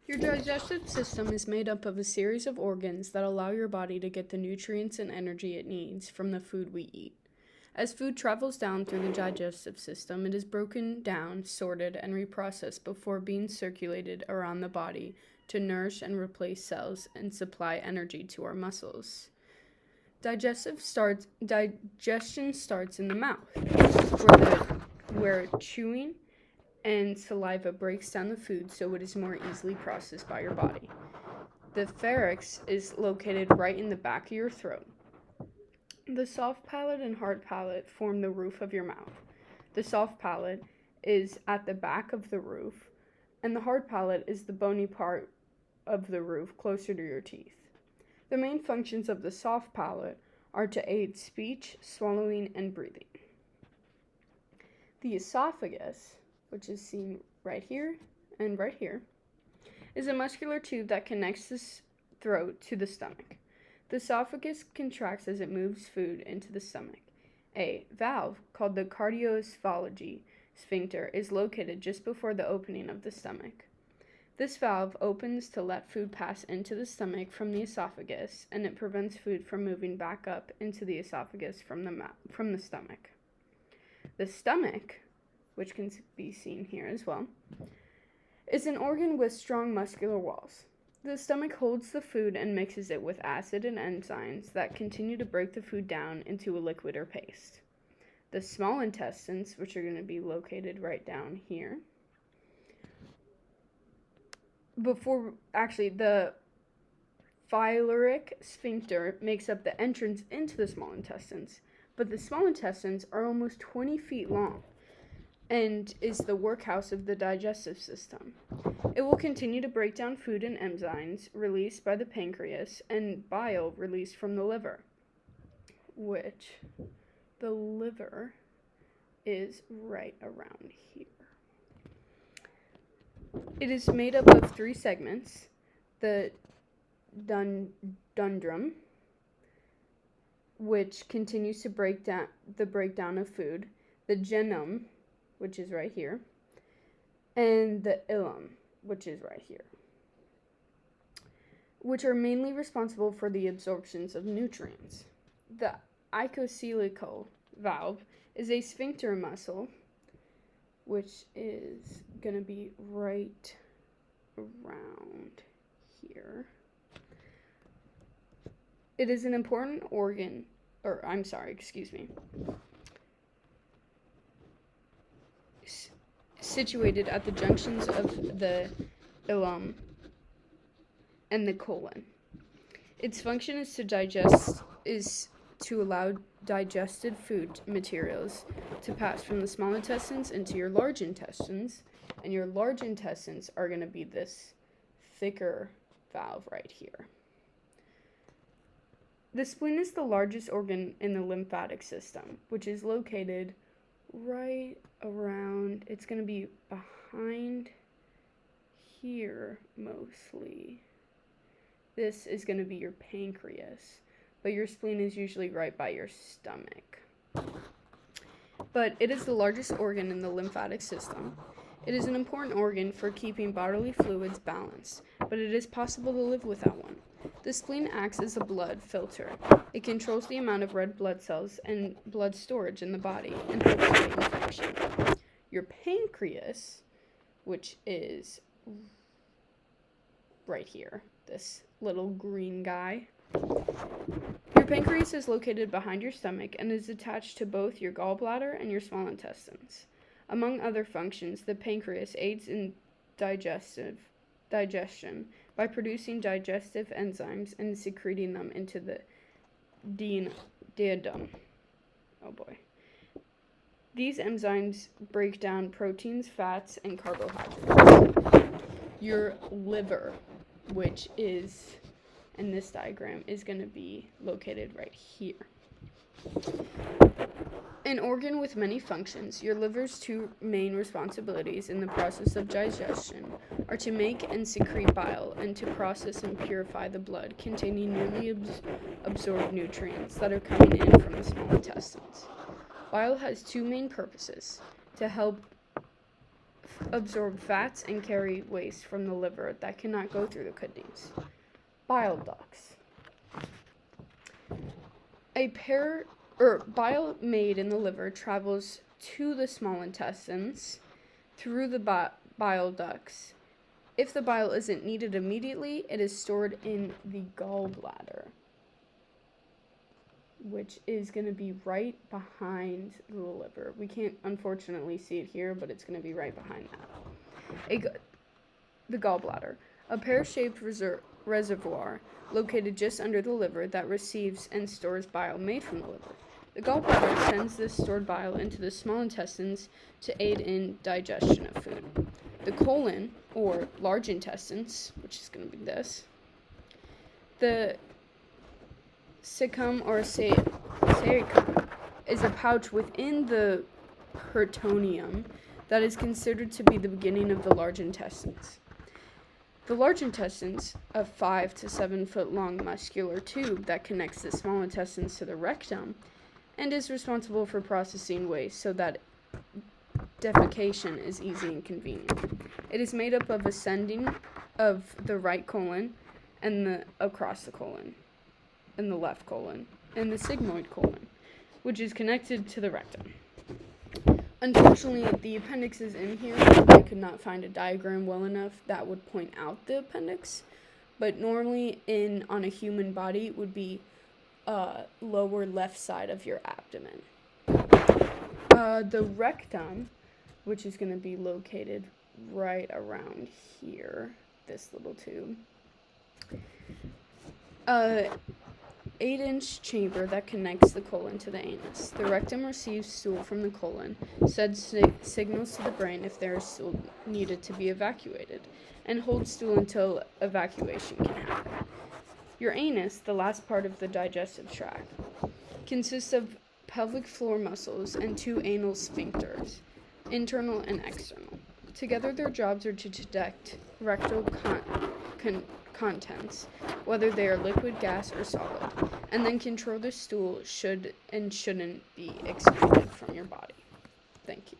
Your digestive system is made up of a series of organs that allow your body to get the nutrients and energy it needs from the food we eat. As food travels down through the digestive system, it is broken down, sorted, and reprocessed before being circulated around the body to nourish and replace cells and supply energy to our muscles. Digestion starts in the mouth, where chewing and saliva breaks down the food so it is more easily processed by your body. The pharynx is located right in the back of your throat. The soft palate and hard palate form the roof of your mouth. The soft palate is at the back of the roof, and the hard palate is the bony part of the roof closer to your teeth. The main functions of the soft palate are to aid speech, swallowing, and breathing. The esophagus, which is seen right here and right here, is a muscular tube that connects the throat to the stomach. The esophagus contracts as it moves food into the stomach. A valve, called the cardioesophageal sphincter, is located just before the opening of the stomach. This valve opens to let food pass into the stomach from the esophagus, and it prevents food from moving back up into the esophagus from the stomach. The stomach, which can be seen here as well, is an organ with strong muscular walls. The stomach holds the food and mixes it with acid and enzymes that continue to break the food down into a liquid or paste. The small intestines, which are going to be located right down here, the pyloric sphincter makes up the entrance into the small intestines, but the small intestines are almost 20 feet long and is the workhouse of the digestive system. It will continue to break down food and enzymes released by the pancreas and bile released from the liver, which the liver is right around here. It is made up of 3 segments: the duodenum, which continues to break down the breakdown of food, the jejunum, which is right here, and the ileum, which is right here, which are mainly responsible for the absorptions of nutrients. The ileocecal valve is a sphincter muscle, which is going to be right around here. It is an important organ, situated at the junctions of the ileum and the colon. Its function is to allow digested food materials to pass from the small intestines into your large intestines, and your large intestines are going to be this thicker valve right here. The spleen is the largest organ in the lymphatic system, which is located right around, it's going to be behind here mostly. This is going to be your pancreas, but your spleen is usually right by your stomach. But it is the largest organ in the lymphatic system. It is an important organ for keeping bodily fluids balanced, but it is possible to live without one. The spleen acts as a blood filter. It controls the amount of red blood cells and blood storage in the body and helps fight infection. Your pancreas, which is right here, this little green guy. Your pancreas is located behind your stomach and is attached to both your gallbladder and your small intestines. Among other functions, the pancreas aids in digestion by producing digestive enzymes and secreting them into the duodenum. Oh boy. These enzymes break down proteins, fats, and carbohydrates. Your liver, which is in this diagram, is going to be located right here. An organ with many functions, your liver's 2 main responsibilities in the process of digestion are to make and secrete bile and to process and purify the blood containing newly absorbed nutrients that are coming in from the small intestines. Bile has 2 main purposes: to help absorb fats and carry waste from the liver that cannot go through the kidneys. Bile ducts. Bile made in the liver travels to the small intestines through the bile ducts. If the bile isn't needed immediately, it is stored in the gallbladder, which is going to be right behind the liver. We can't unfortunately see it here, but it's going to be right behind that. The gallbladder, a pear-shaped reservoir located just under the liver that receives and stores bile made from the liver. The gallbladder sends this stored bile into the small intestines to aid in digestion of food. The colon, or large intestines, which is going to be this. The cecum or caecum is a pouch within the peritoneum that is considered to be the beginning of the large intestines. The large intestines, a 5 to 7 foot long muscular tube that connects the small intestines to the rectum and is responsible for processing waste so that defecation is easy and convenient. It is made up of ascending of the right colon and the across the colon and the left colon and the sigmoid colon, which is connected to the rectum. Unfortunately, the appendix is in here. I could not find a diagram well enough that would point out the appendix, but normally on a human body it would be lower left side of your abdomen. The rectum, which is going to be located right around here, this little tube. 8-inch chamber that connects the colon to the anus. The rectum receives stool from the colon, sends signals to the brain if there is stool needed to be evacuated, and holds stool until evacuation can happen. Your anus, the last part of the digestive tract, consists of pelvic floor muscles and 2 anal sphincters, internal and external. Together, their jobs are to detect rectal contents, whether they are liquid, gas, or solid, and then control the stool should and shouldn't be excreted from your body. Thank you.